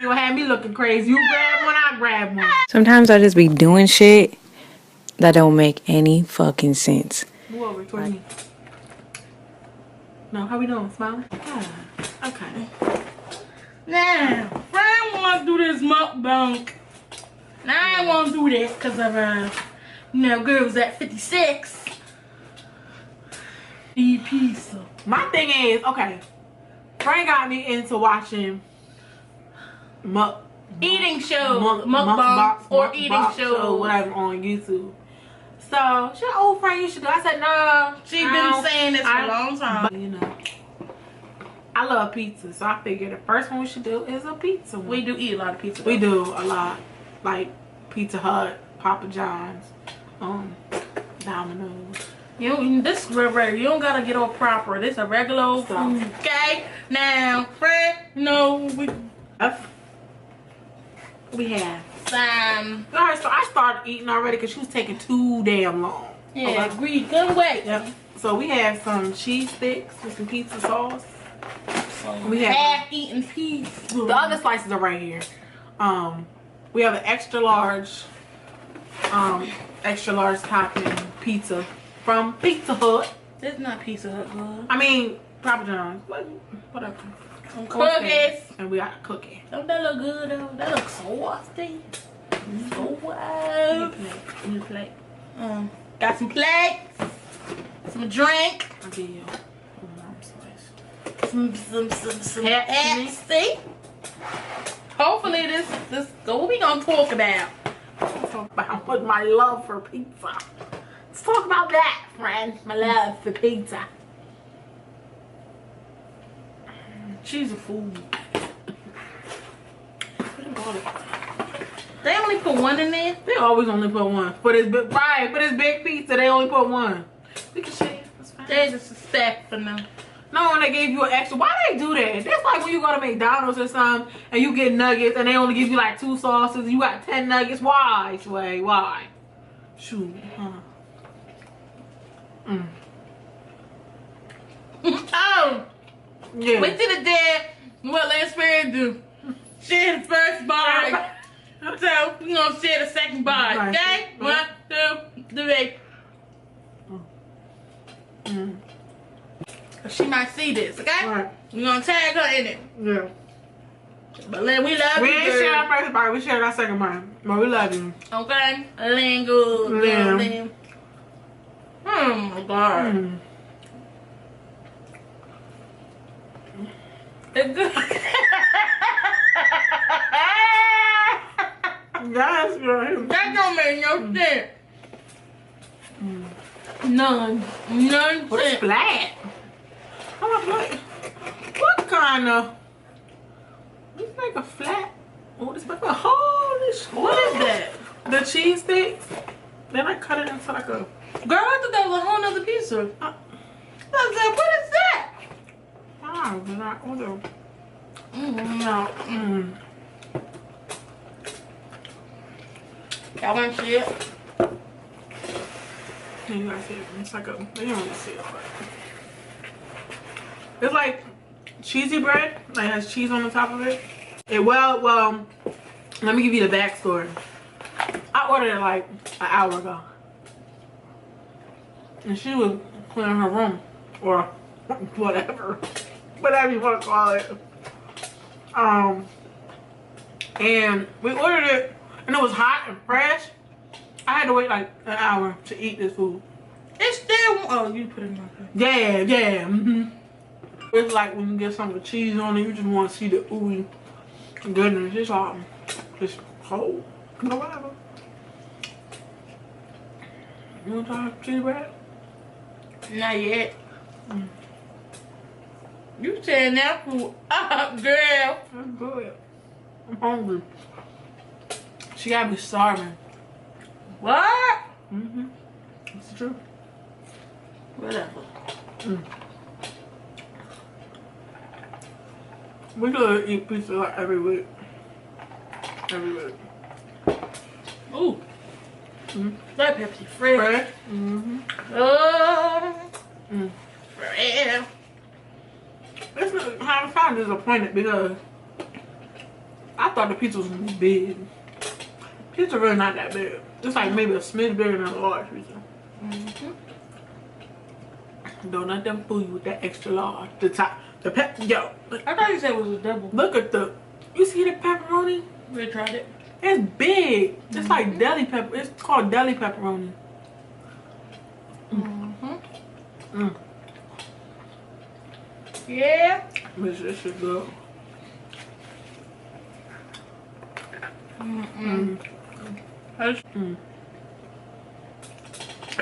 You had me looking crazy. You grab one, I grab one. Sometimes I just be doing shit that don't make any fucking sense. Move over towards me. No, how we doing? Smiling? Yeah. Okay. Now, I want to do this mukbang. Now I want to do this because of, you know, girls at 56. Eat pizza. My thing is, okay, Frank got me into watching eating shows, mukbangs or eating shows, whatever on YouTube. So she like, oh Frank, you should do. I said no. She's been saying this for a long time. But, you know, I love pizza, so I figured the first one we should do is a pizza one. We do eat a lot of pizza. We do a lot, like Pizza Hut, Papa John's, Domino's. This is regular. You don't gotta get all proper. This is a regular old food. Okay? Now, Fred, we have some. Alright, so I started eating already because she was taking too damn long. Yeah, agreed. Couldn't wait. Yep. So we have some cheese sticks with some pizza sauce. We have half-eaten pizza. The other slices are right here. We have an extra large topping pizza from Pizza Hut. It's not Pizza Hut, good. I mean, Papa John's. Whatever. Some cookies. And we got a cookie. Don't that look good though? That looks saucy. So wild. Give me a plate. Got some plates. Some drink. I'll give you some Pepsi. Hopefully this what we gonna talk about? Talk about what my love for pizza. Let's talk about that, friend. My love for pizza. She's a fool. They only put one in there? They always only put one. For this big, right, for this big pizza, they only put one. We can share. That's fine. They disrespectful now. No, when they gave you an extra. Why they do that? That's like when you go to McDonald's or something and you get nuggets and they only give you like 2 sauces. You got 10 nuggets. Why, Sway? Why? Shoot. Oh! Yeah. We should have did what Lance Perry do. Share the first bite. So we gonna share the second bite. Right. Okay? Right. 1, 2, 3. She might see this, okay? Right. We gonna tag her in it. Yeah. But Lynn, we love you. We ain't share our first bite. We shared our second bite. But we love you. Okay? Lynn, good. Yeah. Lynn. Oh my God. It's good. That's right. That don't make no sense. None. None. What is flat? How much flat? What kind of? This like a flat. Oh, this like a holy shit. What is that? The cheese sticks. Then I cut it into like a. Girl, I thought that was a whole nother pizza. I said, what is that? Wow, did I order? No. That one shit. Yeah, you guys see it. It's like a. They don't really see it, but it's like cheesy bread. Like it has cheese on the top of it. Well. Let me give you the backstory. I ordered it like an hour ago, and she was cleaning her room or whatever you want to call it. And we ordered it, and it was hot and fresh. I had to wait like an hour to eat this food. It's still. Oh, you put it in my face. Yeah. It's like when you get some with cheese on it, you just want to see the ooey goodness. It's all just cold. No whatever. You want to try cheese bread? Not yet. You tearing that food up, girl. That's good. I'm hungry. She got me starving. What? It's the truth. Whatever. We could eat pizza like every week. Ooh. That Pepsi fresh. Fresh? Fresh. I'm kind of disappointed because I thought the pizza was gonna be big. Pizza really not that big. It's like maybe a smidge bigger than a large pizza. Don't let them fool you with that extra large. The top, yo. I thought you said it was a double. Look at the. You see the pepperoni? We tried it. It's big. It's like deli pepper. It's called deli pepperoni. Yeah. This shit good.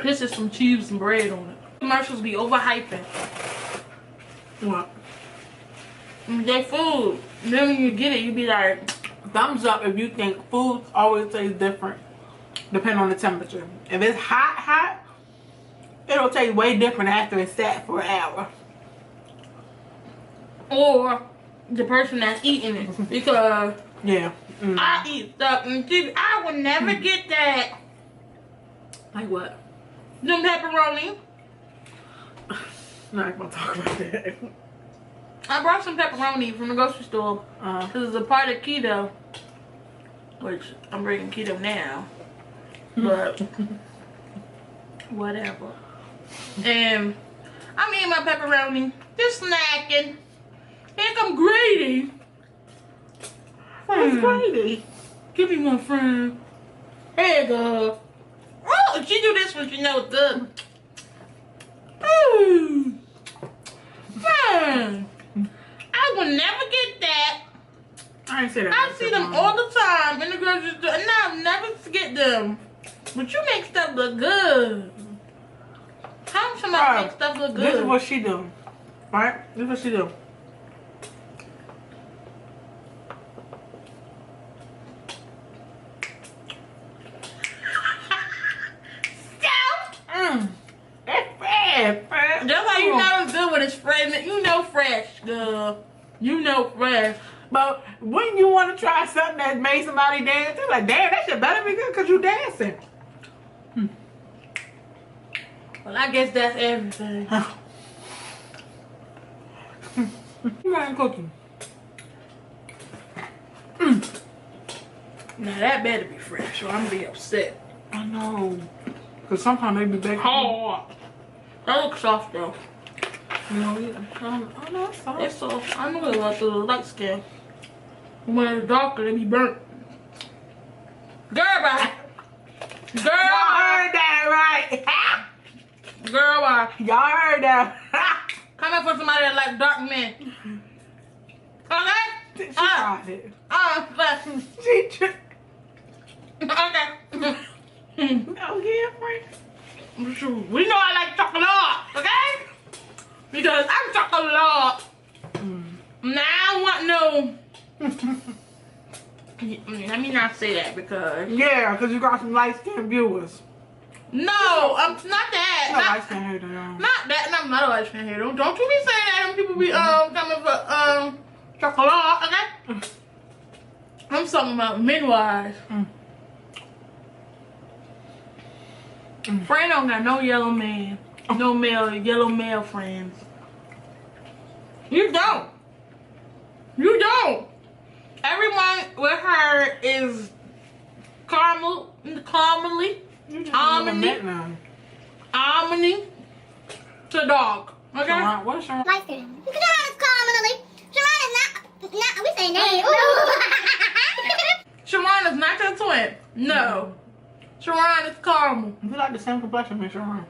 This is some cheese and bread on it. Commercials be overhyping. What? They food. Then when you get it, you be like, Thumbs up if you think food always tastes different depending on the temperature. If it's hot, it'll taste way different after it's sat for an hour. or the person that's eating it. Because Yeah. I eat stuff and I would never get that. Like what? Them pepperoni. Not gonna talk about that. I brought some pepperoni from the grocery store. Because it's a part of keto. Which I'm breaking keto now. But whatever. And I'm eating my pepperoni. Just snacking. Here come Grady. What's Grady? Give me one, friend. Here you go. Oh, she do this when she knows it's good. Ooh. Man. I will never get that. I ain't say that. I see them all the time in the grocery store, and I'll never forget them. But you make stuff look good. How can somebody make stuff look good? This is what she do. Right? This is what she do. It's fresh. That's how you know it's good when it's fresh. You know fresh, girl. You know fresh. But when you want to try something that made somebody dance, they're like, damn, that shit better be good because you dancing. Well, I guess that's everything. You ain't cooking. Now that better be fresh, or I'm gonna be upset. I know. Because sometimes they be baking. Hard. That looks soft though. You know, yeah. I know it's soft. It's soft. I know it like the light skin. When it's darker, they be burnt. Girl, bye. Girl, Y'all heard that right. girl, bye. Y'all heard that. Coming from somebody that like dark men. Okay? She tried it. But, She tried. okay. Oh, yeah, friend. We know I like chocolate, okay? Because I'm chocolate. Now I want no. Let me not say that because. Yeah, because you got some light-skinned viewers. No, not that. No light-skinned hair, though. Not that. And I'm not a light skin hair. Don't you be saying that. Them people be coming for chocolate, okay? I'm talking about midwives. Friend don't got no yellow man, no yellow male friends. You don't. You don't. Everyone with her is harmony to dog. Okay? Sharon, what is Sharon? Light skin. Sharon is commonly. Sharon is not. We say name. Sharon is not your twin. No. Sharon is caramel. You like the same complexion, me and Sharon.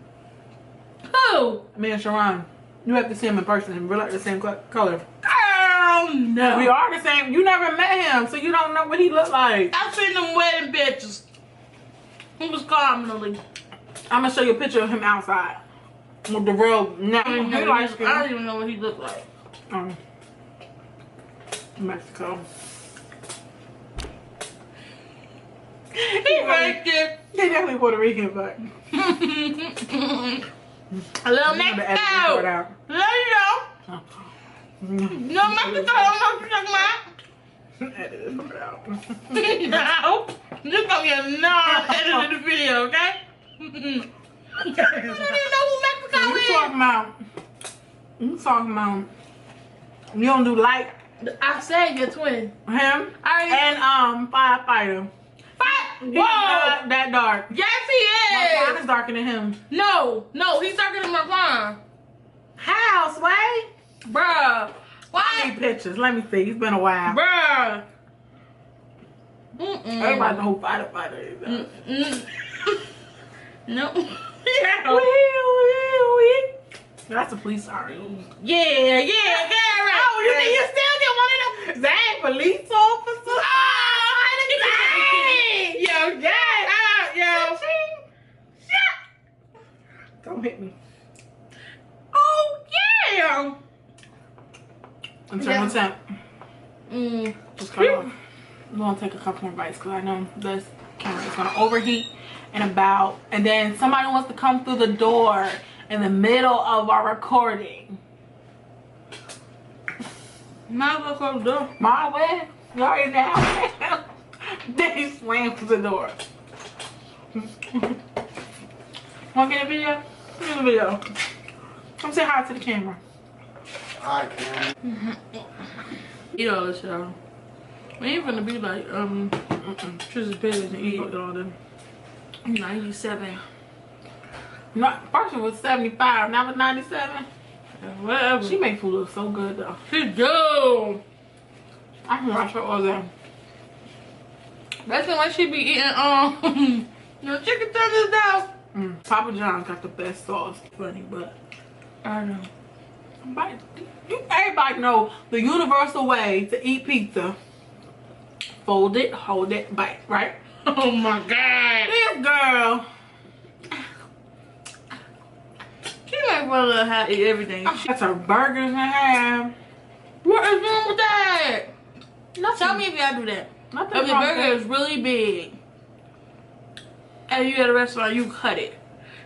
Who? Me and Sharon. You have to see him in person and we're like the same color. Girl, no. We are the same. You never met him, so you don't know what he looked like. I've seen them wedding pictures. He was commonly. I'm gonna show you a picture of him outside with the real. No, I don't even know what he looked like. Mexico. He right there. He definitely Puerto Rican, but A little Mexico. There you go. No Mexico. I don't know what you're talking about. Edit this part out. No. This gonna be a non-edited video, okay? You don't even know who Mexico You is. talking about? You don't do light I said your twin. Him I and firefighter. Whoa! That dark. Yes, he Marquand is. is darker than him. No, he's darker than Marquand. How, Sway? Bruh. I need pictures. Let me see. It's been a while. Bruh. Everybody know who firefighter is. No. Yeah. Wee. That's a police siren. Yeah, Karen. Oh, you think you still get one of them? Dang, police officers. Yo, yeah. Don't hit me. Oh, yeah. Internal temp. Just cut off. I'm gonna take a couple more bites because I know this camera is gonna overheat and then somebody wants to come through the door in the middle of our recording. Might as well close the door. My way, you already down. Then he slams the door. Wanna get a video? Get a video. Come say hi to the camera. Hi, Cam. Eat all this, y'all. We ain't gonna be like, just as big as eat all them. 97. First it was 75, now it's 97. Whatever. She make food look so good though. She do. I can watch her all day. That's the way she be eating, chicken tenders now. Papa John's got the best sauce. Funny, but I know. but everybody know the universal way to eat pizza. Fold it, hold it, bite, right? Oh my God. This girl. She like one little how to eat everything. That's her burgers and ham. What is wrong with that? Nothing. Tell me if y'all do that. Nothing If the wrong with burger is really big and you at a restaurant, you cut it.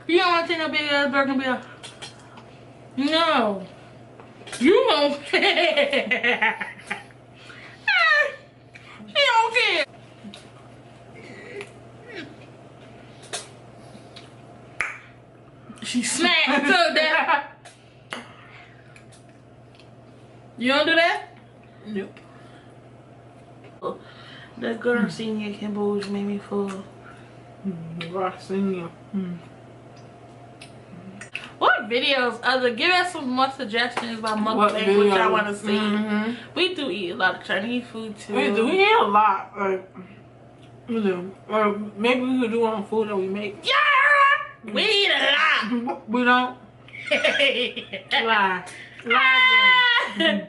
You don't want to take no big ass burger and be like, no. You don't care. She don't care. She smacked and took that. You don't do that? Nope. That girl senior Kimbo's made me full. Senior. What videos give us some more suggestions about mukbang which I want to see. We do eat a lot of Chinese food too. We do. We eat a lot. We do. Or maybe we could do on food that we make. Yeah! We eat a lot. We don't. Lie. Lie.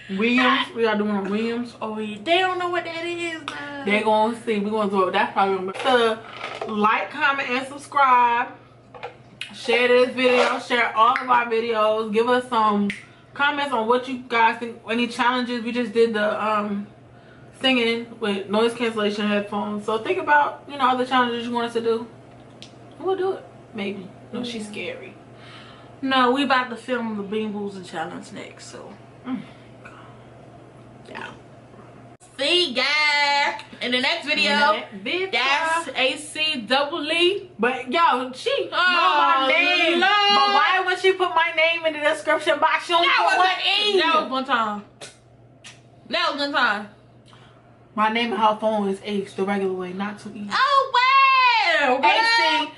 Williams. We gotta do one on Williams. Oh, they don't know what that is, though. They're gonna see. We're gonna do it. That's probably gonna be. Like, comment, and subscribe. Share this video. Share all of our videos. Give us some comments on what you guys think. Any challenges. We just did the singing with noise cancellation headphones. So think about, other challenges you want us to do. We'll do it. Maybe. No, she's scary. No, we about to film the Bean Boozled challenge next, so. Yeah. See, guys, in the next video, that's ACEE. But yo, she know my name. Lord. But why would she put my name in the description box? She only put what E? That was one time. That was one time. My name and her phone is H, the regular way, not too easy. Oh wow! ACEE.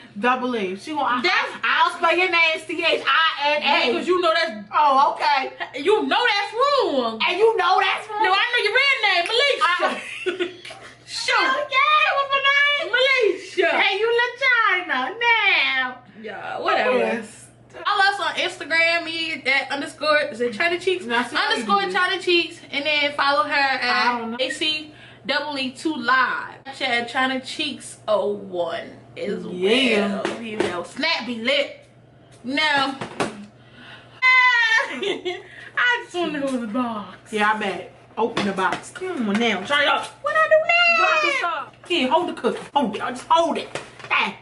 She gonna. I'll spell your name CHINA. Because you know that's. Oh, okay. You know that's wrong. And you know that's wrong. No, I know your real name, Malaysia. Shoot. Oh, yeah, what's my name? Malaysia. Hey, you look China now. Yeah, whatever. Yes. Follow us on Instagram, me at _ is it Chynacheeks _ Chynacheeks, and then follow her at ACEE2 Live. At ChynaCheeksTv as well. Yeah. Snap be lit. Now, I just want to go to the box. Yeah, I bet. Open the box. Come on now. Try it up. What I do now? Drop this up. Here, hold the cookie. Hold it. Just hold it. Ah.